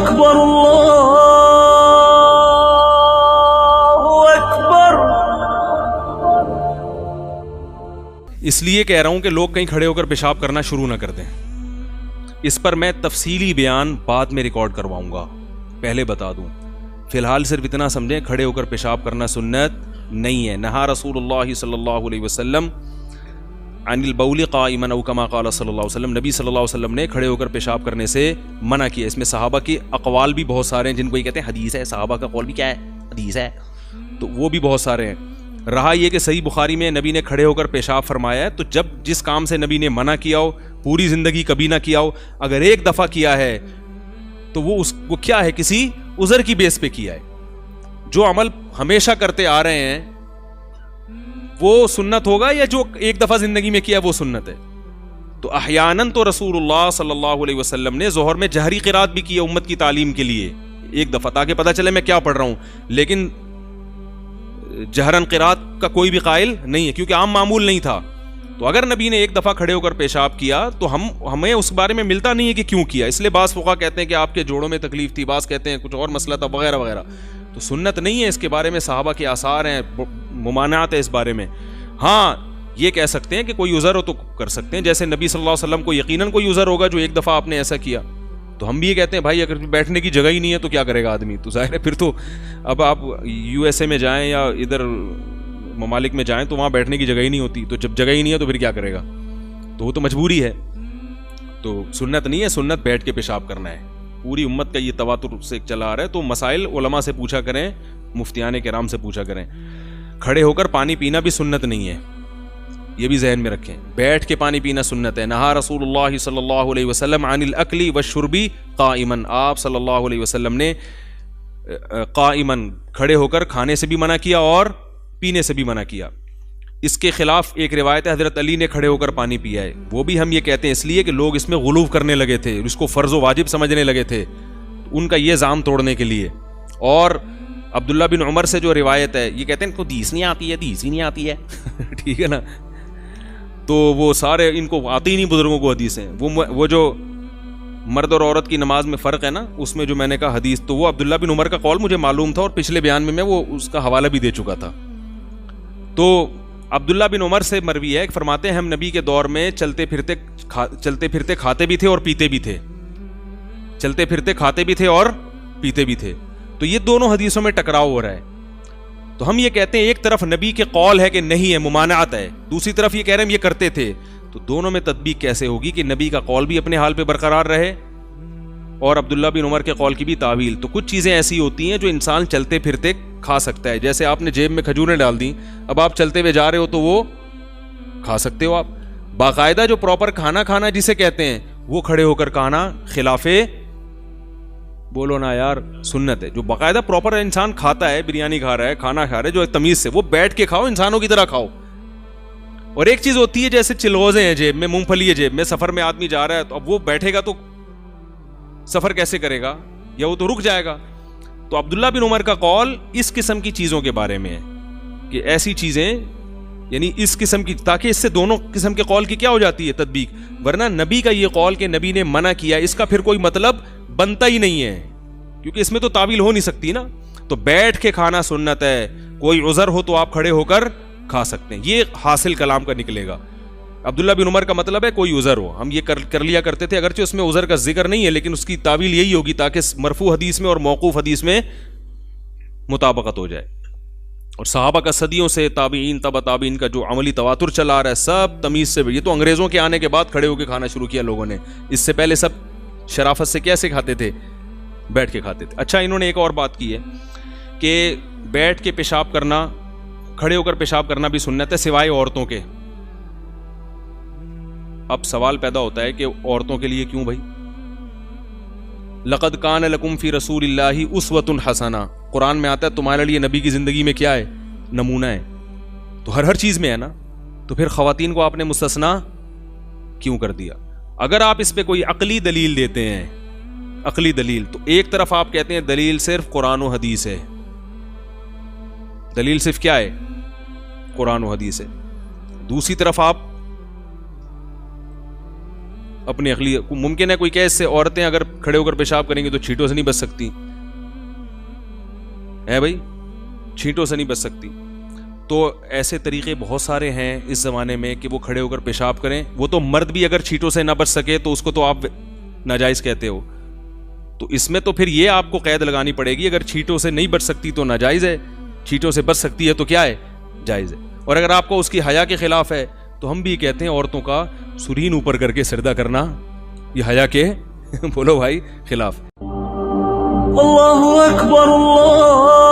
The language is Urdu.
اکبر اللہ اکبر. اس لیے کہہ رہا ہوں کہ لوگ کہیں کھڑے ہو کر پیشاب کرنا شروع نہ کر دیں. اس پر میں تفصیلی بیان بعد میں ریکارڈ کرواؤں گا, پہلے بتا دوں. فی الحال صرف اتنا سمجھیں کھڑے ہو کر پیشاب کرنا سنت نہیں ہے. نہا رسول اللہ صلی اللہ علیہ وسلم عن البول قائما او کما قال صلی اللہ علیہ وسلم. نبی صلی اللہ علیہ وسلم نے کھڑے ہو کر پیشاب کرنے سے منع کیا. اس میں صحابہ کے اقوال بھی بہت سارے ہیں جن کو یہ کہتے ہیں حدیث ہے. صحابہ کا قول بھی کیا ہے؟ حدیث ہے. تو وہ بھی بہت سارے ہیں. رہا یہ کہ صحیح بخاری میں نبی نے کھڑے ہو کر پیشاب فرمایا ہے, تو جب جس کام سے نبی نے منع کیا ہو, پوری زندگی کبھی نہ کیا ہو, اگر ایک دفعہ کیا ہے تو وہ کیا ہے, کسی عذر کی بیس پہ کیا ہے. جو عمل ہمیشہ کرتے آ رہے ہیں وہ سنت ہوگا, یا جو ایک دفعہ زندگی میں کیا وہ سنت ہے؟ تو احیاناً تو رسول اللہ صلی اللہ علیہ وسلم نے ظہر میں جہری قرات بھی کی امت کی تعلیم کے لیے ایک دفعہ, تاکہ پتہ چلے میں کیا پڑھ رہا ہوں. لیکن جہرن قرات کا کوئی بھی قائل نہیں ہے, کیونکہ عام معمول نہیں تھا. تو اگر نبی نے ایک دفعہ کھڑے ہو کر پیشاب کیا تو ہمیں اس بارے میں ملتا نہیں ہے کہ کیوں کیا. اس لیے بعض فقہا کہتے ہیں کہ آپ کے جوڑوں میں تکلیف تھی, بعض کہتے ہیں کچھ اور مسئلہ تھا, وغیرہ وغیرہ. تو سنت نہیں ہے. اس کے بارے میں صحابہ کے آثار ہیں, ممانعات ہے اس بارے میں. ہاں یہ کہہ سکتے ہیں کہ کوئی عذر ہو تو کر سکتے ہیں, جیسے نبی صلی اللہ علیہ وسلم کو یقیناً کوئی عذر ہوگا جو ایک دفعہ آپ نے ایسا کیا. تو ہم بھی یہ کہتے ہیں بھائی اگر بیٹھنے کی جگہ ہی نہیں ہے تو کیا کرے گا آدمی. تو ظاہر ہے پھر تو اب آپ یو ایس اے میں جائیں یا ادھر ممالک میں جائیں تو وہاں بیٹھنے کی جگہ ہی نہیں ہوتی. تو جب جگہ ہی نہیں ہے تو پھر کیا کرے گا؟ تو وہ تو مجبوری ہے. تو سنت نہیں ہے, سنت بیٹھ کے پیشاب کرنا ہے. پوری امت کا یہ تواتر سے چلا آ رہا ہے. تو مسائل علماء سے پوچھا کریں, مفتیان کرام سے پوچھا کریں. کھڑے ہو کر پانی پینا بھی سنت نہیں ہے, یہ بھی ذہن میں رکھیں. بیٹھ کے پانی پینا سنت ہے. نہا رسول اللہ صلی اللہ علیہ وسلم عن الاکل والشرب قائما. آپ صلی اللہ علیہ وسلم نے قائما کھڑے ہو کر کھانے سے بھی منع کیا اور پینے سے بھی منع کیا. اس کے خلاف ایک روایت ہے حضرت علی نے کھڑے ہو کر پانی پیا ہے. وہ بھی ہم یہ کہتے ہیں اس لیے کہ لوگ اس میں غلو کرنے لگے تھے, اس کو فرض و واجب سمجھنے لگے تھے, ان کا یہ زام توڑنے کے لیے. اور عبداللہ بن عمر سے جو روایت ہے یہ کہتے ہیں ان کو حدیث نہیں آتی ہے, حدیث ہی نہیں آتی ہے. ٹھیک ہے نا. تو وہ سارے ان کو آتی ہی نہیں بزرگوں کو حدیثیں. وہ جو مرد اور عورت کی نماز میں فرق ہے نا, اس میں جو میں نے کہا حدیث, تو وہ عبداللہ بن عمر کا قول مجھے معلوم تھا اور پچھلے بیان میں وہ اس کا حوالہ بھی دے چکا تھا. تو عبداللہ بن عمر سے مروی ہے, فرماتے ہیں ہم نبی کے دور میں چلتے پھرتے کھاتے بھی تھے اور پیتے بھی تھے. چلتے پھرتے کھاتے بھی تھے اور پیتے بھی تھے. تو یہ دونوں حدیثوں میں ٹکراؤ ہو رہا ہے. تو ہم یہ کہتے ہیں ایک طرف نبی کے قول ہے کہ نہیں ہے, ممانعت ہے, دوسری طرف یہ کہہ رہے ہیں یہ کرتے تھے. تو دونوں میں تطبیق کیسے ہوگی کہ نبی کا قول بھی اپنے حال پہ برقرار رہے اور عبداللہ بن عمر کے قول کی بھی تعویل. تو کچھ چیزیں ایسی ہوتی ہیں جو انسان چلتے پھرتے کھا سکتا ہے. جیسے آپ نے جیب میں کھجوریں ڈال دی, اب آپ چلتے ہوئے جا رہے ہو تو وہ کھا سکتے ہو آپ. باقاعدہ جو پراپر کھانا جسے کہتے ہیں وہ کھڑے ہو کر کھانا خلاف بولو نا یار سنت ہے. جو باقاعدہ پراپر انسان کھاتا ہے, بریانی کھا رہا ہے, کھانا کھا رہا ہے جو تمیز سے, وہ بیٹھ کے کھاؤ, انسانوں کی طرح کھاؤ. اور ایک چیز ہوتی ہے جیسے چلغوزے ہیں جیب میں, مونگ پھلی ہے جیب میں, سفر میں آدمی جا رہا ہے تو اب وہ بیٹھے گا تو سفر کیسے کرے گا, یا وہ تو رک جائے گا. تو عبداللہ بن عمر کا قول اس قسم کی چیزوں کے بارے میں ہے کہ ایسی چیزیں, یعنی اس قسم کی, تاکہ اس سے دونوں قسم کے قول کی کیا ہو جاتی ہے تطبیق. ورنہ نبی کا یہ قول کہ نبی نے منع کیا, اس کا پھر کوئی مطلب بنتا ہی نہیں ہے, کیونکہ اس میں تو تعویل ہو نہیں سکتی نا. تو بیٹھ کے کھانا سنت ہے. کوئی عذر ہو تو آپ کھڑے ہو کر کھا سکتے ہیں, یہ حاصل کلام کا نکلے گا. عبداللہ بن عمر کا مطلب ہے کوئی عذر ہو, ہم یہ کر لیا کرتے تھے, اگرچہ اس میں عذر کا ذکر نہیں ہے, لیکن اس کی تعویل یہی ہوگی تاکہ مرفوع حدیث میں اور موقوف حدیث میں مطابقت ہو جائے. اور صحابہ کا صدیوں سے تابعین تبع تابعین کا جو عملی تواتر چلا آ رہا ہے سب تمیز سے. یہ تو انگریزوں کے آنے کے بعد کھڑے ہو کے کھانا شروع کیا لوگوں نے, اس سے پہلے سب شرافت سے کیسے کھاتے تھے, بیٹھ کے کھاتے تھے. اچھا, انہوں نے ایک اور بات کی ہے کہ بیٹھ کے پیشاب کرنا, کھڑے ہو کر پیشاب کرنا بھی سنت ہے سوائے عورتوں کے. اب سوال پیدا ہوتا ہے کہ عورتوں کے لیے کیوں بھائی؟ لقد کان لکم فی رسول اللہ اسوۃ حسنہ, قرآن میں آتا ہے تمہارے لیے نبی کی زندگی میں کیا ہے, نمونہ ہے. تو ہر چیز میں ہے نا, تو پھر خواتین کو آپ نے مستثنا کیوں کر دیا؟ اگر آپ اس پہ کوئی عقلی دلیل دیتے ہیں, عقلی دلیل, تو ایک طرف آپ کہتے ہیں دلیل صرف قرآن و حدیث ہے, دلیل صرف کیا ہے, قرآن و حدیث ہے. دوسری طرف آپ اپنی عقلی ممکن ہے کوئی کہ اس سے عورتیں اگر کھڑے ہو کر پیشاب کریں گی تو چھینٹوں سے نہیں بچ سکتی ہے بھائی, چھینٹوں سے نہیں بچ سکتی. تو ایسے طریقے بہت سارے ہیں اس زمانے میں کہ وہ کھڑے ہو کر پیشاب کریں. وہ تو مرد بھی اگر چھینٹوں سے نہ بچ سکے تو اس کو تو آپ ناجائز کہتے ہو. تو اس میں تو پھر یہ آپ کو قید لگانی پڑے گی, اگر چھینٹوں سے نہیں بچ سکتی تو ناجائز ہے, چھینٹوں سے بچ سکتی ہے تو کیا ہے, جائز ہے. اور اگر آپ کو اس کی حیا کے خلاف ہے تو ہم بھی کہتے ہیں عورتوں کا سرین اوپر کر کے سردہ کرنا یہ حیا کے بولو بھائی خلاف. اللہ اکبر اللہ